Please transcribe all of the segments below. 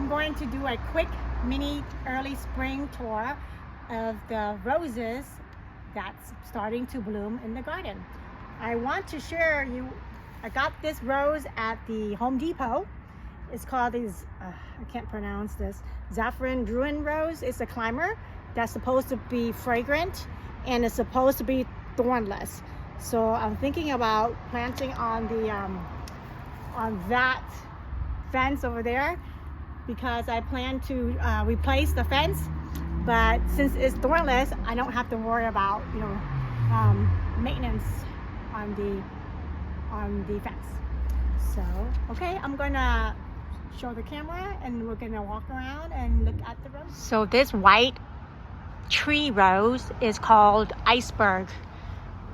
I'm going to do a quick mini early spring tour of the roses that's starting to bloom in the garden. I want to share you, I got this rose at the Home Depot. It's called these, I can't pronounce this, Saffron Druin rose. It's a climber that's supposed to be fragrant and it's supposed to be thornless. So I'm thinking about planting on the on that fence over there because I plan to replace the fence, but since it's thornless, I don't have to worry about maintenance on the fence. So okay, I'm gonna show the camera and we're gonna walk around and look at the rose. So this white tree rose is called iceberg.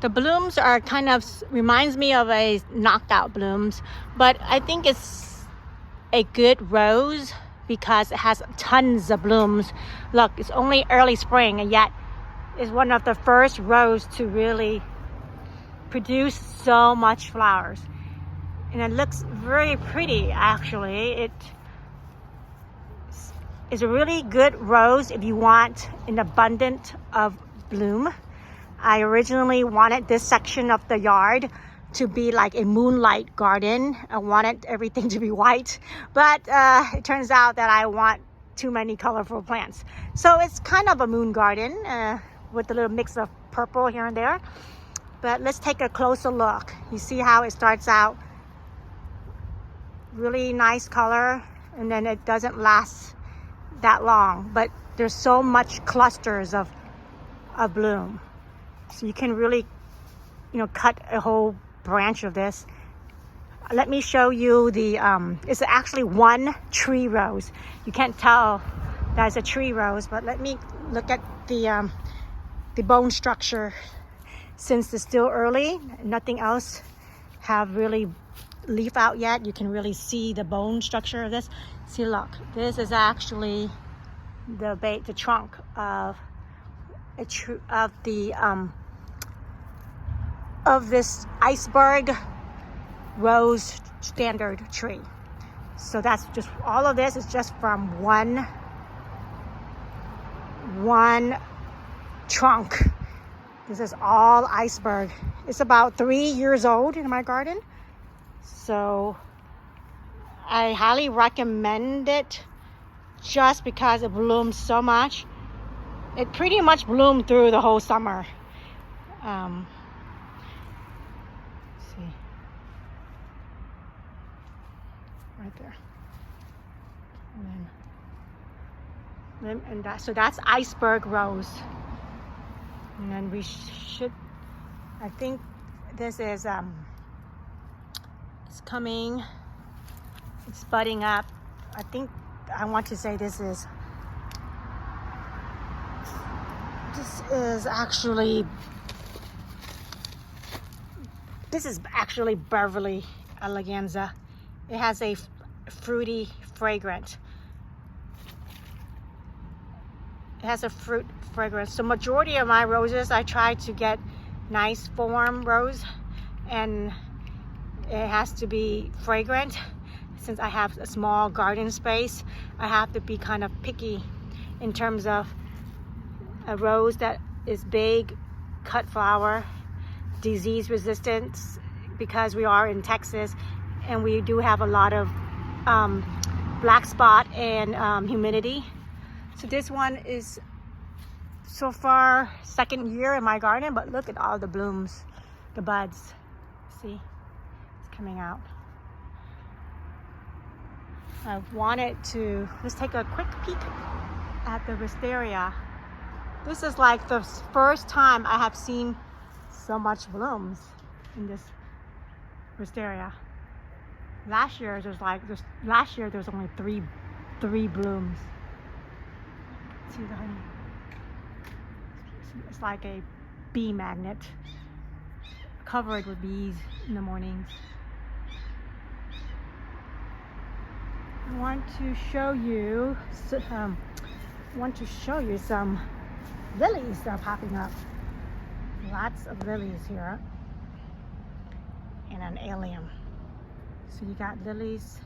The blooms are kind of reminds me of a knockout blooms, but I think it's a good rose because it has tons of blooms. Look, it's only early spring and yet it's one of the first rose to really produce so much flowers. And it looks very pretty actually. It is a really good rose if you want an abundance of bloom. I originally wanted this section of the yard to be like a moonlight garden. I wanted everything to be white, but it turns out that I want too many colorful plants. So it's kind of a moon garden with a little mix of purple here and there. But let's take a closer look. You see how it starts out really nice color and then it doesn't last that long, but there's so much clusters of bloom. So you can really, cut a whole branch of this. Let me show you the, it's actually one tree rose. You can't tell that it's a tree rose, but let me look at the bone structure. Since it's still early, nothing else have really leaf out yet. You can really see the bone structure of this. See, look, this is actually the trunk of this iceberg rose standard tree. So that's just, all of this is just from one trunk. This is all iceberg. It's about 3 years old in my garden. So I highly recommend it just because it blooms so much. It pretty much bloomed through the whole summer. See, right there. And so that's iceberg rose. And then we should, I think this is it's coming, it's budding up. I think I want to say this is actually Beverly Eleganza. It has a fruity fragrance. It has a fruit fragrance. So majority of my roses, I try to get nice form rose, and it has to be fragrant. Since I have a small garden space, I have to be kind of picky in terms of a rose that is big, cut flower, disease resistance, because we are in Texas and we do have a lot of black spot and humidity. So this one is so far second year in my garden, but look at all the blooms, the buds. See, it's coming out. I wanted to, let's take a quick peek at the wisteria. This is like the first time I have seen so much blooms in this wisteria. Last year there was only three blooms. See the honey? It's like a bee magnet, covered with bees in the mornings. I want to show you some lilies that are popping up. Lots of lilies here, and an allium. So you got lilies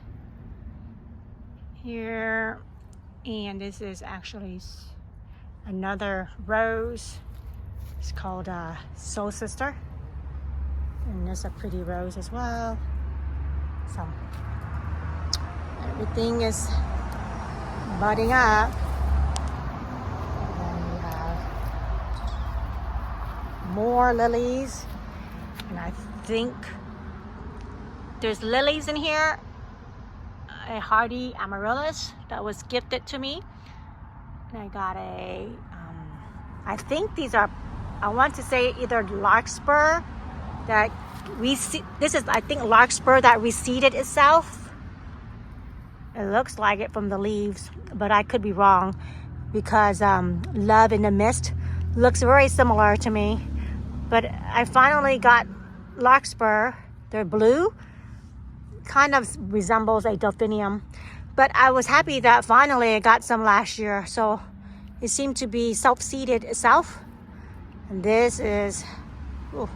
here. And this is actually another rose. It's called Soul Sister. And there's a pretty rose as well. So everything is budding up. And then we have more lilies. And I think there's lilies in here. A hardy amaryllis that was gifted to me. And I got I think these are, I want to say either larkspur that this is, I think, larkspur that reseeded itself. It looks like it from the leaves, but I could be wrong because Love in the Mist looks very similar to me. But I finally got larkspur. They're blue, kind of resembles a delphinium. But I was happy that finally I got some last year. So it seemed to be self-seeded itself. And this is, ooh,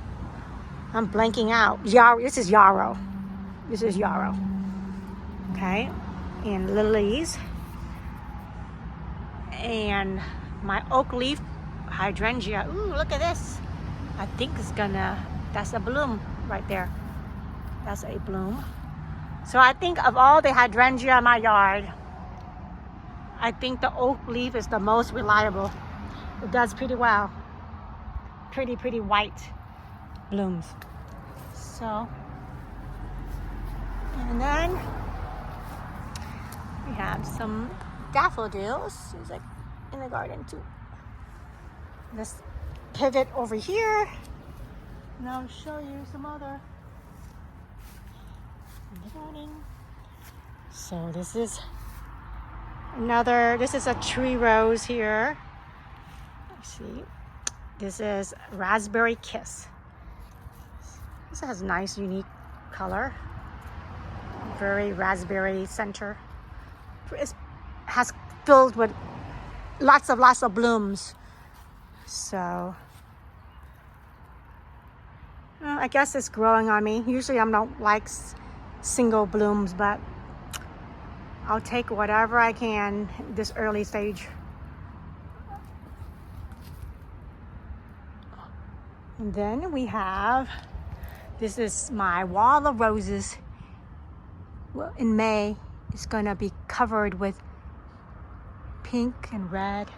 I'm blanking out. This is yarrow. This is yarrow. Okay. And lilies. And my oak leaf hydrangea. Ooh, look at this. I think it's gonna, that's a bloom right there. That's a bloom. So I think of all the hydrangea in my yard, I think the oak leaf is the most reliable. It does pretty well. Pretty white blooms. So, and then we have some daffodils. It's like in the garden too. Let's pivot over here and I'll show you some other in the garden. So this is a tree rose here. Let's see. This is Raspberry Kiss. This has a nice, unique color. Very raspberry center. It has filled with lots of blooms. So I guess it's growing on me. Usually I don't like single blooms, but I'll take whatever I can this early stage. And then we have, this is my wall of roses. Well, in May, it's gonna be covered with pink and red.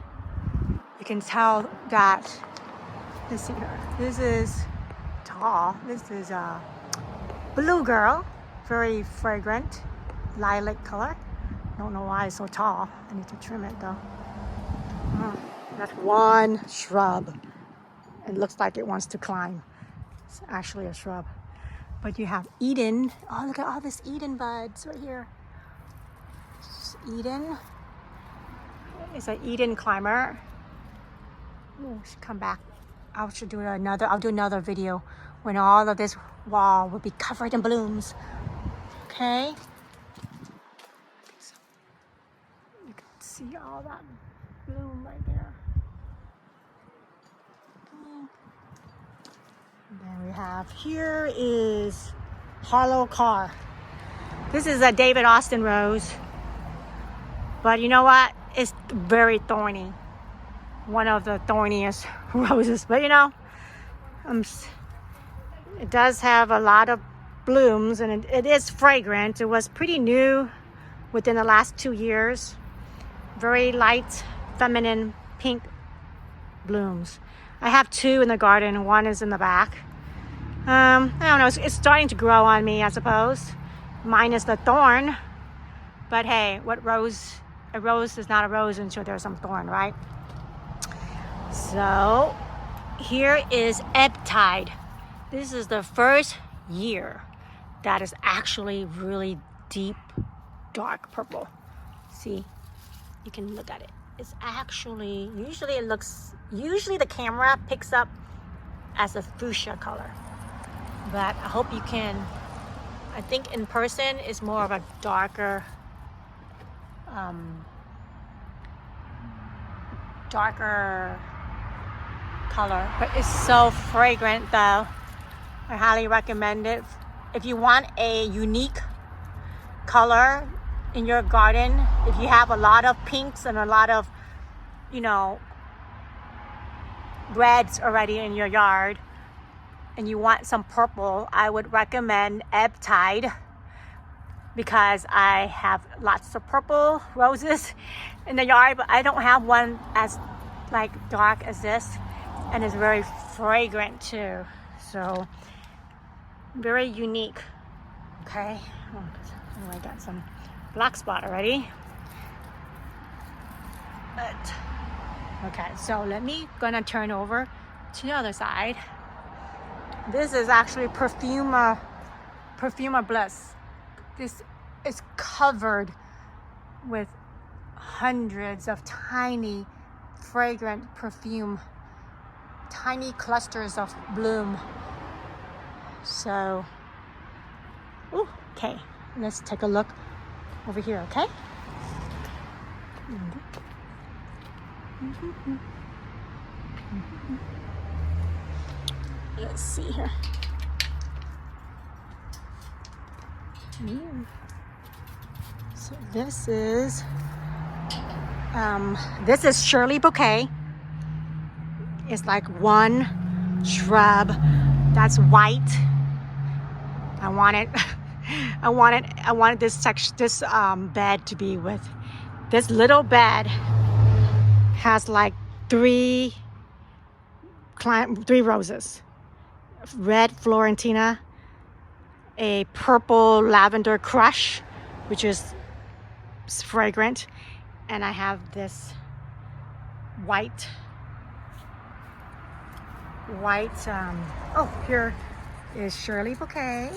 You can tell that, let's see here, this is tall. This is a blue girl, very fragrant, lilac color. Don't know why it's so tall. I need to trim it though. That's one shrub. It looks like it wants to climb. It's actually a shrub. But you have Eden. Oh, look at all this Eden buds right here. It's Eden. It's an Eden climber. Ooh, should come back. I'll do another video when all of this wall will be covered in blooms. Okay. So you can see all that bloom right there. And then we have here is Hollow Car. This is a David Austin rose. But you know what? It's very thorny. One of the thorniest roses. But you know, it does have a lot of blooms and it is fragrant. It was pretty new within the last 2 years. Very light, feminine, pink blooms. I have 2 in the garden. One is in the back. I don't know. It's starting to grow on me, I suppose. Minus the thorn. But hey, a rose is not a rose until there's some thorn, right? So here is Ebb Tide. This is the first year that is actually really deep, dark purple. See, you can look at it. It's actually, usually the camera picks up as a fuchsia color. But I hope you can, I think in person it's more of a darker color. But it's so fragrant though. I highly recommend it. If you want a unique color in your garden, if you have a lot of pinks and a lot of, you know, reds already in your yard, and you want some purple, I would recommend Ebb Tide, because I have lots of purple roses in the yard, but I don't have one as like dark as this, and it's very fragrant too. So very unique. Okay, oh, I got some black spot already. But okay, so let me gonna turn over to the other side. This is actually Perfumer Bliss. This is covered with hundreds of tiny fragrant perfume, tiny clusters of bloom. So, ooh, okay, let's take a look over here, okay? Let's see here. So this is Shirley Bouquet. It's like one shrub that's white. I wanted this bed to be with this little bed. Has like three roses, red Florentina, a purple lavender crush, which is fragrant, and I have this white oh, here is Shirley Bouquet.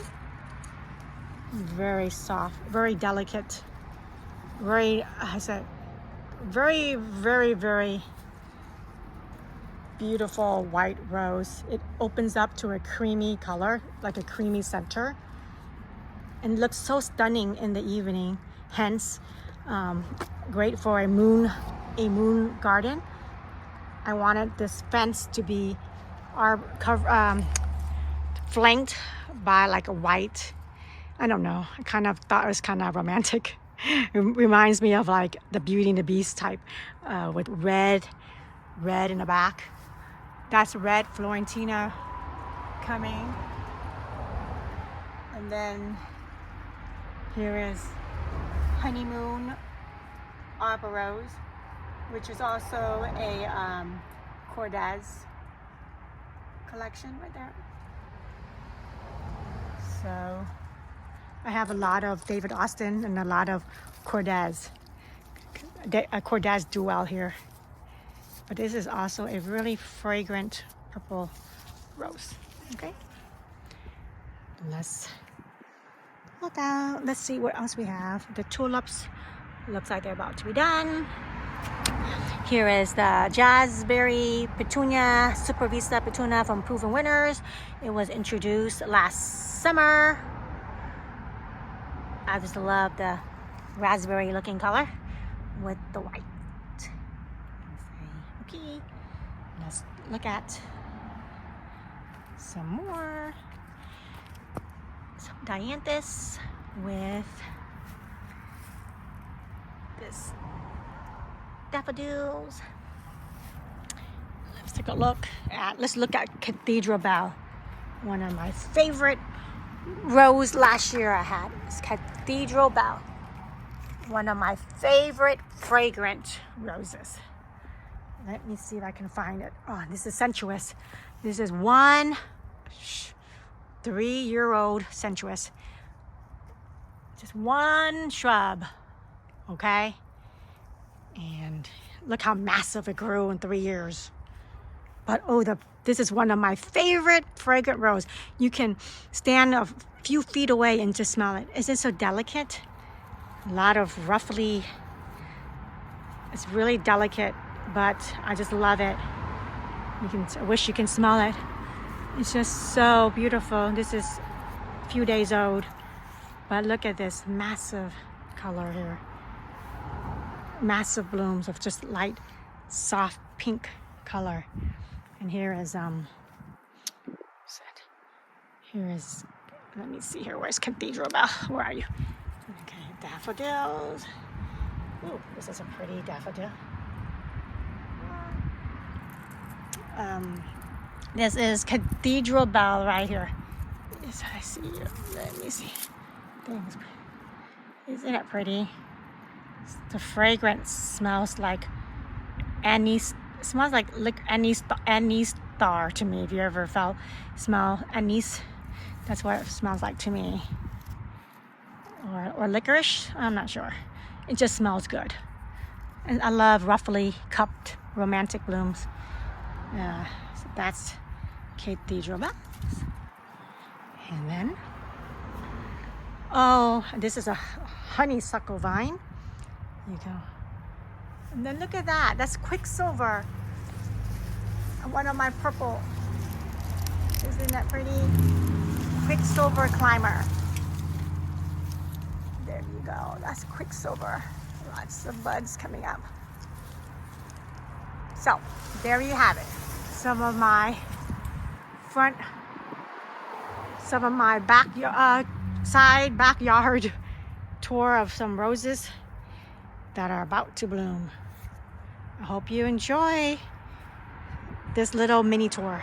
Very soft, very delicate, very beautiful white rose. It opens up to a creamy color, like a creamy center, and looks so stunning in the evening. Hence, great for a moon garden. I wanted this fence to be flanked by like a white, I don't know, I kind of thought it was kind of romantic. It reminds me of like the Beauty and the Beast type, with red in the back. That's red Florentina coming. And then here is Honeymoon Arbor Rose, which is also a Cortez collection right there. So I have a lot of David Austin and a lot of Cortez. A Cortez duel here. But this is also a really fragrant purple rose. Okay. Let's look out. Let's see what else we have. The tulips looks like they're about to be done. Here is the Jazzberry Petunia, Super Vista Petunia from Proven Winners. It was introduced last summer. I just love the raspberry looking color with the white. Okay, let's look at some more. Some dianthus with this daffodils. Let's take a look at, let's look at Cathedral Bell. One of my favorite rose last year I had is Cathedral Bell. One of my favorite fragrant roses. Let me see if I can find it. Oh, this is sensuous. This is one 3-year-old sensuous. Just one shrub, okay? And look how massive it grew in 3 years. But this is one of my favorite fragrant rose. You can stand a few feet away and just smell it. Isn't it so delicate? A lot of ruffly. It's really delicate, but I just love it. I wish you can smell it. It's just so beautiful. This is a few days old, but look at this massive color here. Massive blooms of just light, soft pink color. And here is let me see here. Where's Cathedral Bell? Where are you? Okay, daffodils. Ooh, this is a pretty daffodil. This is Cathedral Bell right here. Yes, I see. Let me see. Things. Isn't it pretty? The fragrance smells like anise. Smells like anise star to me. If you ever smell anise, that's what it smells like to me. Or licorice. I'm not sure. It just smells good. And I love roughly cupped romantic blooms. So that's Cathedral Bells. And then, oh, this is a honeysuckle vine. Here you go. And then look at that. That's quicksilver. One of my purple. Isn't that pretty? Quicksilver climber. There you go. That's quicksilver. Lots of buds coming up. So, there you have it. Some of my backyard tour of some roses that are about to bloom. I hope you enjoy this little mini tour.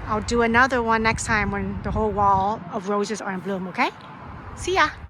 I'll do another one next time when the whole wall of roses are in bloom, okay? See ya!